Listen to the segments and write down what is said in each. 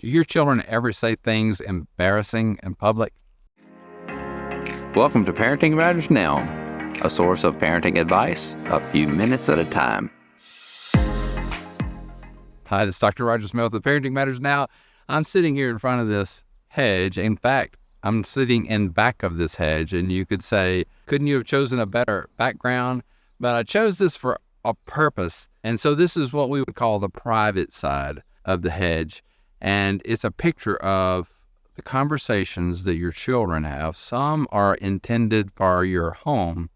Do your children ever say things embarrassing in public? Welcome to Parenting Matters Now, a source of parenting advice a few minutes at a time. Hi, this is Dr. Roger Smith with Parenting Matters Now. I'm sitting here in front of this hedge. In fact, I'm sitting in back of this hedge, and you could say, couldn't you have chosen a better background? But I chose this for a purpose. And so this is what we would call the private side of the hedge. And it's a picture of the conversations that your children have. Some are intended for your home,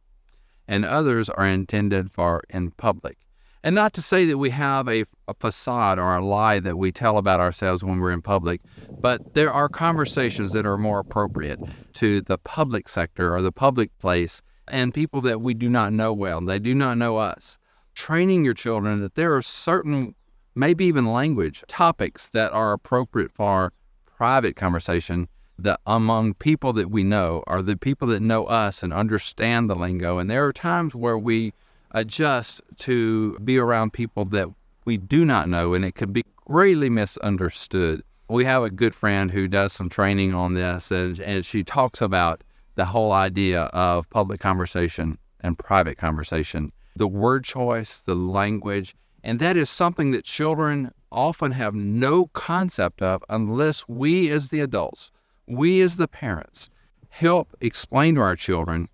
and others are intended for in public. And not to say that we have a facade or a lie that we tell about ourselves when we're in public, but there are conversations that are more appropriate to the public sector or the public place and people that we do not know well. They do not know us. Training your children that there are certain, maybe even language, topics that are appropriate for private conversation that among people that we know are the people that know us and understand the lingo. And there are times where we adjust to be around people that we do not know, and it could be greatly misunderstood. We have a good friend who does some training on this, and she talks about the whole idea of public conversation and private conversation, the word choice, the language, and that is something that children often have no concept of unless we as the adults, we as the parents, help explain to our children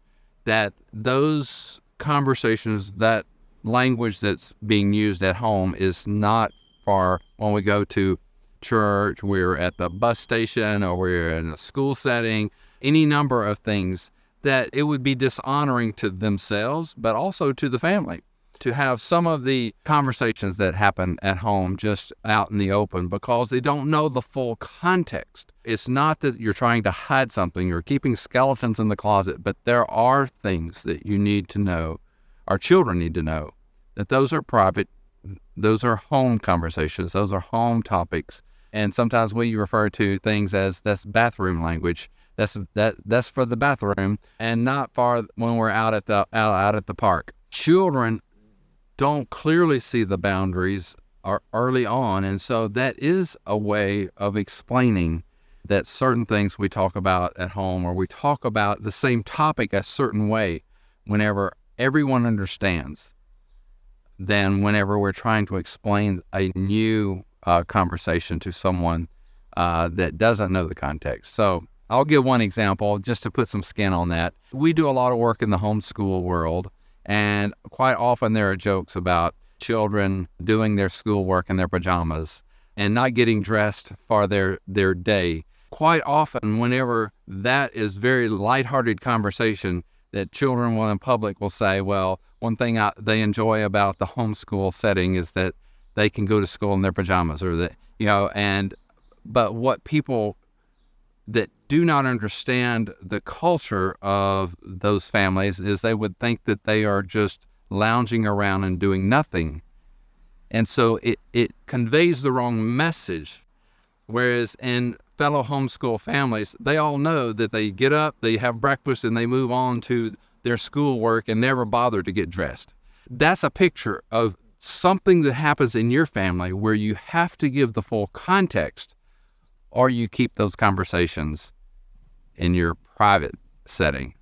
that those conversations, that language that's being used at home is not for when we go to church, we're at the bus station, or we're in a school setting, any number of things, that it would be dishonoring to themselves, but also to the family, to have some of the conversations that happen at home just out in the open because they don't know the full context. It's not that you're trying to hide something or keeping skeletons in the closet, but there are things that you need to know, our children need to know, that those are private, those are home conversations, those are home topics. And sometimes we refer to things as that's bathroom language. That's for the bathroom and not for when we're out at the park. Children don't clearly see the boundaries early on, and so that is a way of explaining that certain things we talk about at home, or we talk about the same topic a certain way whenever everyone understands, than whenever we're trying to explain a new conversation to someone that doesn't know the context. So I'll give one example just to put some skin on that. We do a lot of work in the homeschool world, and quite often there are jokes about children doing their schoolwork in their pajamas and not getting dressed for their day. Quite often, whenever that is very lighthearted conversation, that children in public will say, well, one thing they enjoy about the homeschool setting is that they can go to school in their pajamas, or that, but what people that do not understand the culture of those families is they would think that they are just lounging around and doing nothing. And so it conveys the wrong message. Whereas in fellow homeschool families, they all know that they get up, they have breakfast, and they move on to their schoolwork and never bother to get dressed. That's a picture of something that happens in your family where you have to give the full context, or you keep those conversations in your private setting.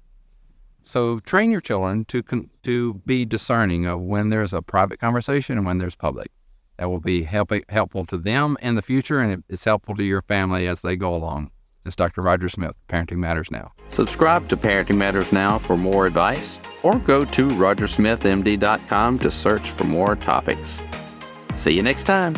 So train your children to be discerning of when there's a private conversation and when there's public. That will be helpful to them in the future, and it's helpful to your family as they go along. It's Dr. Roger Smith, Parenting Matters Now. Subscribe to Parenting Matters Now for more advice, or go to rogersmithmd.com to search for more topics. See you next time.